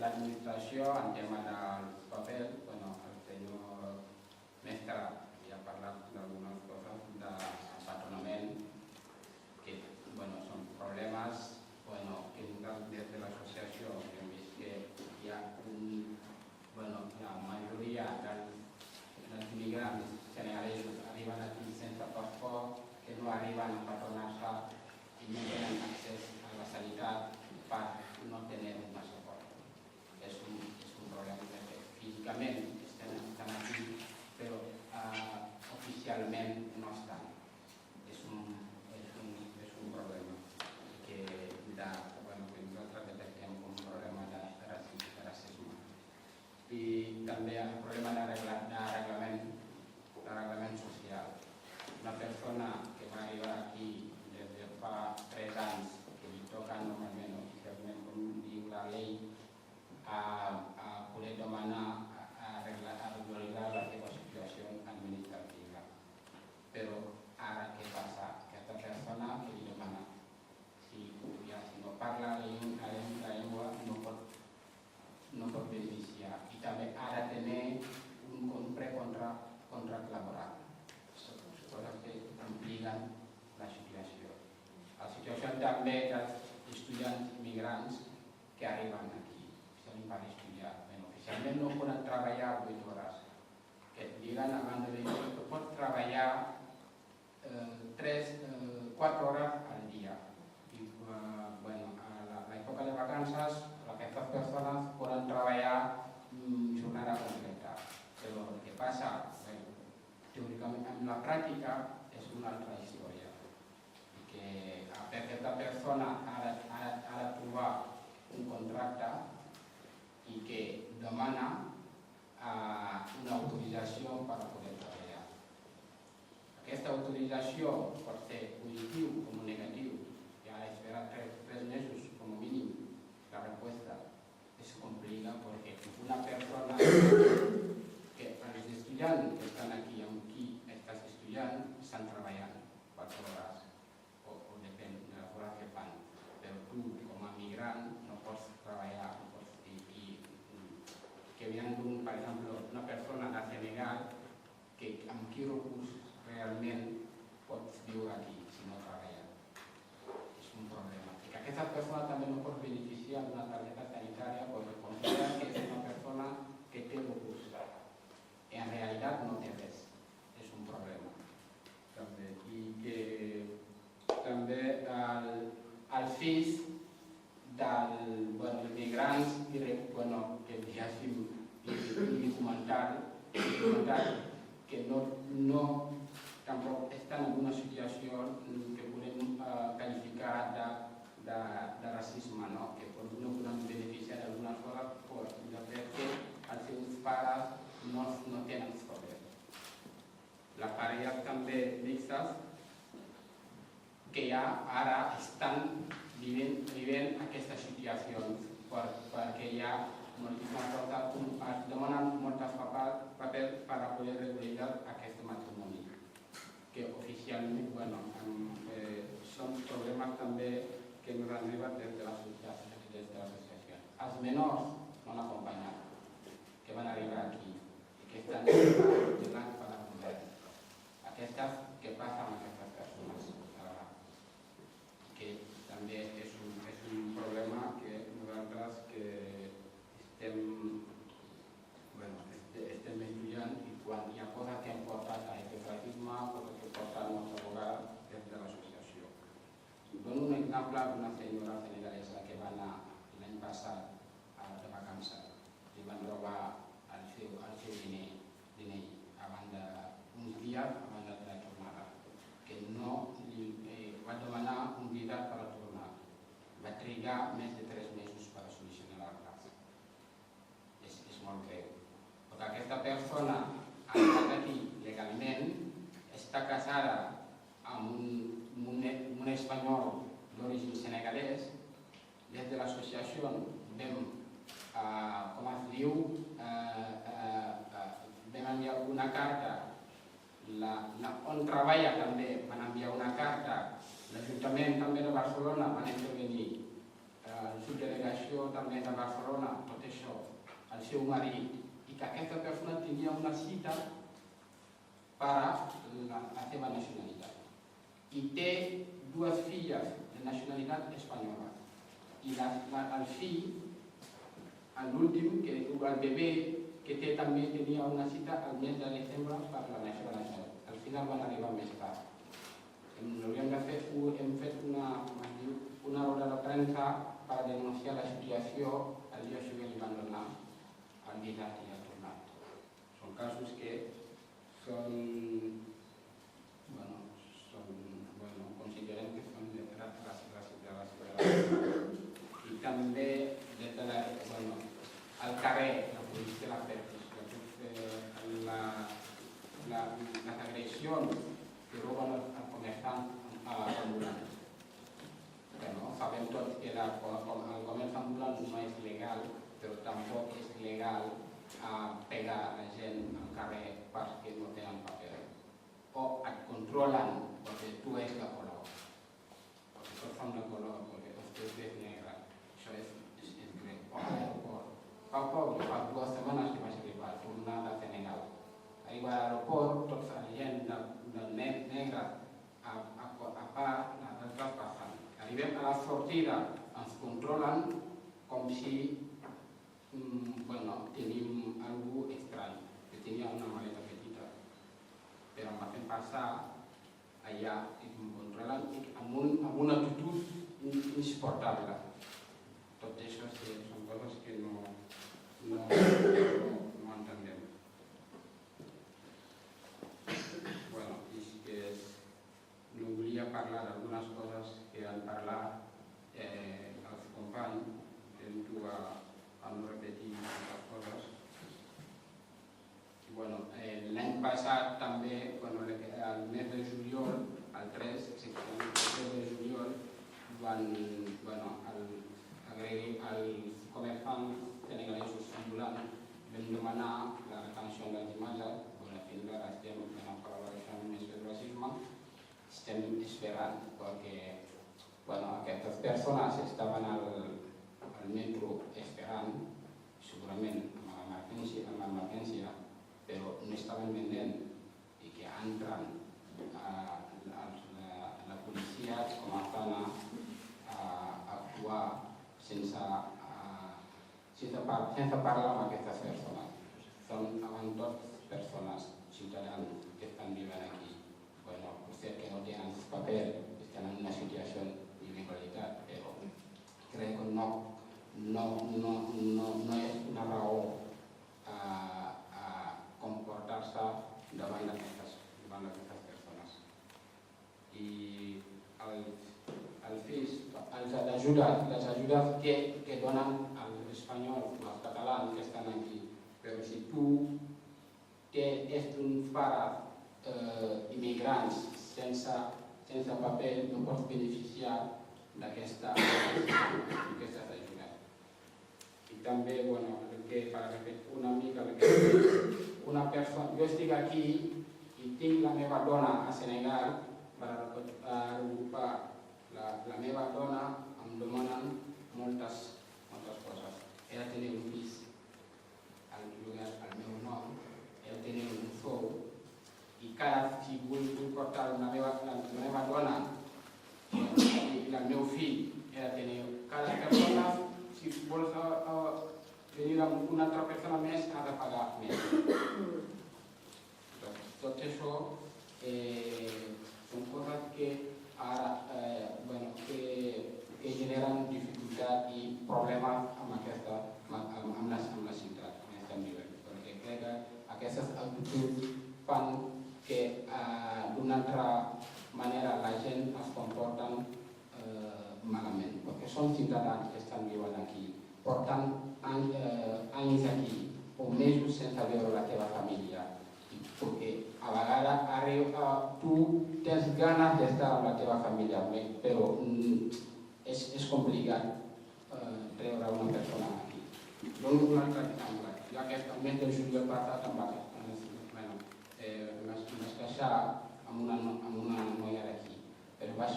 l'administració, en tema del paper, bueno, el senyor mestre ja ha parlat d'algunes coses d'empadronament, que bueno, són problemes bueno, que nosaltres des de l'associació hem vist que hi ha la majoria dels migrants senegalesos arriben aquí sense passaport, que no arriben a empadronar-se i no tenen accés a la sanitat per no tenir un passaport. És un problema que físicament estan aquí, però oficialment no estan. És un problema que nosaltres detectem com un problema de racisme. I també el problema de reglament social. Una persona que va arribar aquí des de fa 3 anys, que li toca normalment oficialment, com diu la llei, a poder demanar a regularitzar la seva situació administrativa. Però ara què passa? Aquesta persona que li demana, si no parla la llengua no pot beneficiar, i també ha de tenir un precontrat laboral. Coses que complicen la situació. La situació també dels estudiants migrants que arriben aquí, per estudiar. Oficialment no poden treballar 8 hores. Que et diuen abans de venir que pots treballar 4 hores al dia. I a l'època de vacances aquestes persones poden treballar jornada completa. Però el que passa, teòricament, en la pràctica és una altra història. Perquè aquesta persona ha de trobar un contracte i que demana una autorització per poder treballar. Aquesta autorització pot ser positiu o negatiu. I ha d'esperar 3 mesos com a mínim. La resposta es complica perquè una persona que els estudiants que estan aquí amb qui estàs estudiant estan treballant 4 hores o depèn de les hores que fan, però tu com a migrant no pots treballar, no pots dir que viene per exemple una persona de Senegal que amb quin recurs realment pots viure aquí si no treballa. És un problema. I que aquesta persona també no pot beneficiar d'una targeta sanitària perquè considera que és una persona que té recurs. En realitat no té res. És un problema. I que també els fills dels migrants que diguéssim documental que no tampoc estan en una situació que podem qualificar de racisme, que no poden beneficiar d'alguna cosa perquè els seus pares no tenen escola. Les parelles també mixtes que ja ara estan vivint aquestes situacions perquè ja es demanen moltes papers per poder regularitzar aquest matrimoni, que oficialment són problemes també que ens arriben des de l'associació. Els menors no han acompanyat, que van arribar aquí i que estan donant per la govern. Aquestes que passen amb aquestes persones, que també és un problema que nosaltres estem estudiant i quan hi ha coses que han portat a aquest racisme o que porta el nostre govern des de l'associació. Dono un exemple d'una senyora senegalesa que va anar l'any passat de vacances i van robar el seu diner uns dies abans de la tornada, que no va demanar un visa per a tornar. Va trigar més de 3 mesos per a solucionar el cas. És molt greu. Perquè aquesta persona ha estat aquí legalment, està casada amb un espanyol d'origen senegalès. Des de l'associació vam, com es diu, vam enviar una carta, on treballa també van enviar una carta, l'Ajuntament també de Barcelona van intervenir, la subdelegació també de Barcelona, tot això al seu marit i que aquesta persona tenia una cita per a la seva nacionalitat. I té dues filles de nacionalitat espanyola. I el fill, l'últim, el bebè, que també tenia una cita al mes de desembre per la seva nacionalitat. Al final van arribar més tard. Hem fet una roda de premsa per denunciar la situació al dia que li van donar el visat i el tornat. Són casos que considerem que són de i també al carrer, la policia la les agressions que roben el comerçant ambulant. Sabem tots que el comerç ambulant no és legal, però tampoc és legal pegar la gent al carrer perquè no tenen paper. O et controlen perquè tu ets de color. Perquè tots som de color, perquè tu ets negre. Això és greu. O a l'aeroport. Fa 2 setmanes que vaig arribar, tornar de Senegal. Arribar a l'aeroport, tots la gent del negre a part d'altres passant. Arribem a la sortida, ens controlen com si tenim algú estrany, que tenia una maleta petita. Però em va fer passar allà i em controlen amb una actitud insuportable. Tot això són coses que no entenem. No volia parlar d'algunes coses que han parlat els companys, intento a no repetir moltes coses. L'any passat també, el mes de juliol, el 3 de juliol, van agredir els comerçants senegalesos ambulants, vam demanar la retenció de les imatges, fins ara estem en col·laboració amb el racisme, estem esperant perquè aquestes persones estaven al metro esperant, segurament amb l'emergència, però no estaven venent i que entren la policia començant a actuar sense parlar amb aquestes persones. Són avant tot persones, ciutadans que estan vivint aquí. Potser que no tenen paper, estan en una situació d'il·legalitat, però crec que no és una raó comportar-se davant d'aquestes persones. I les ajudes que donen els espanyols, els catalans que estan aquí, però si tu ets un pare immigrants sense paper no pots beneficiar d'aquestes ajudes. I també, per repetir una mica, una persona, jo estic aquí i tinc la meva dona a Senegal per agrupar la meva dona, em demanen moltes coses. He de tenir un pis al meu nom, he de tenir un sou, i si vull portar la meva dona i el meu fill, he de tenir cada persona, si vols venir amb una altra persona més, ha de pagar més. Tot això són coses que ara que generen dificultat i problemes amb la ciutat on estem vivint. Perquè crec que aquestes actituds fan que d'una altra manera la gent es comporta malament, perquè són ciutadans que estan vivint aquí, porten anys aquí o mesos sense veure la teva família, perquè a vegades tu tens ganes d'estar amb la teva família, però és complicat treure una persona aquí. Dono un altre exemple. Jo aquest mes de juliol passat em vaig queixar amb una noia d'aquí, però vaig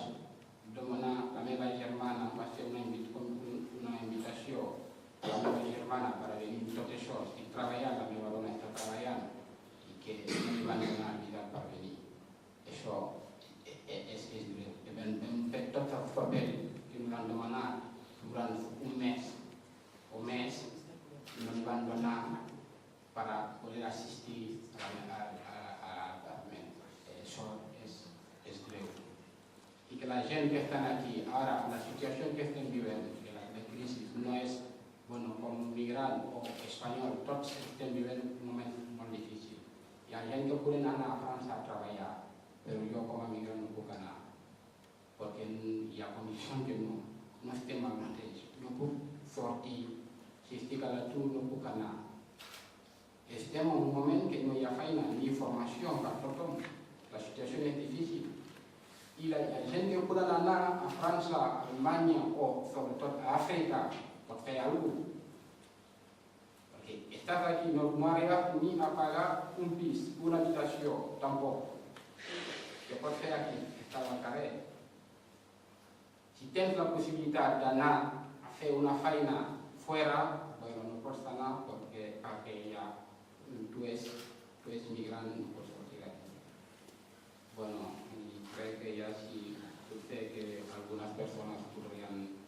demanar, la meva germana va fer una invitació la meva germana per venir tot això, estic treballant, la meva dona està treballant i que no li van donar vida per venir. Això és greu. Hem fet tots els papers que ens van demanar durant un mes o més i no li van donar per poder assistir a l'apartament. Això és greu. I que la gent que estan aquí, ara, la situació que estem vivint, la crisi, no és com migrant o espanyol, tots estem vivint un moment molt difícil. Hi ha gent que poden anar a França a treballar, però jo com a migrant no puc anar, perquè hi ha condicions que no estem al mateix. No puc sortir, si estic a l'atur no puc anar. Estem en un moment que no hi ha feina ni formació per tothom, la situació és difícil. I la gent que poden anar a França, a Alemanya o sobretot a Àfrica pot fer alguna cosa. Perquè estàs aquí, no arribes ni a pagar un pis, una habitació, tampoc. Què pots fer aquí? Estàs al carrer. Si tens la possibilitat d'anar a fer una feina fora, no pots anar perquè ja tu ets migrant i no pots sortir aquí. Crec que ja sí, potser que algunes persones podrien